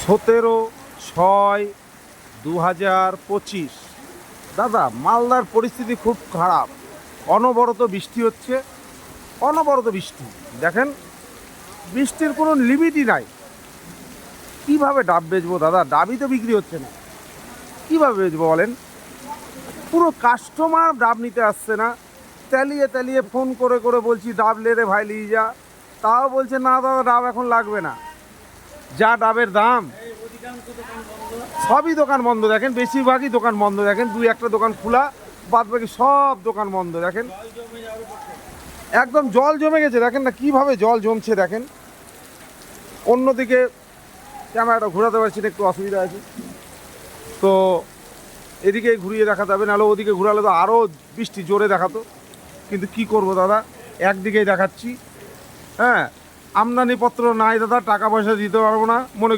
17/6/2025। দাদা, মালদার পরিস্থিতি খুব খারাপ। অনবরত বৃষ্টি হচ্ছে, অনবরত বৃষ্টি। দেখেন, বৃষ্টির কোনো লিমিটই নাই। কিভাবে ডাব বেচবো দাদা? ডাবই তো বিক্রি হচ্ছে না, কিভাবে বেচবো বলেন? পুরো কাস্টমার ডাব নিতে আসছে না। তেলিয়ে তেলিয়ে ফোন করে করে বলছি ডাব লে রে ভাই, নিয়ে যা। তাও বলছে না দাদা, ডাব এখন লাগবে না। যা ডাবের দাম, সবই দোকান বন্ধ। দেখেন, বেশিরভাগই দোকান বন্ধ। দেখেন, দুই একটা দোকান খোলা, বাদ বাকি সব দোকান বন্ধ। দেখেন, একদম জল জমে গেছে। দেখেন না কিভাবে জল জমছে। দেখেন, অন্যদিকে ক্যামেরাটা ঘোরাতে পারছি না, একটু অসুবিধা আছে। তো এদিকে ঘুরিয়ে দেখাতে হবে, নাহলে ওদিকে ঘুরালে তো আরও বৃষ্টি জোরে দেখাতো। কিন্তু কি করব দাদা, একদিকেই দেখাচ্ছি। হ্যাঁ, আমদানিপত্র নাই দাদা, টাকা পয়সা দিতে পারবো না, মনে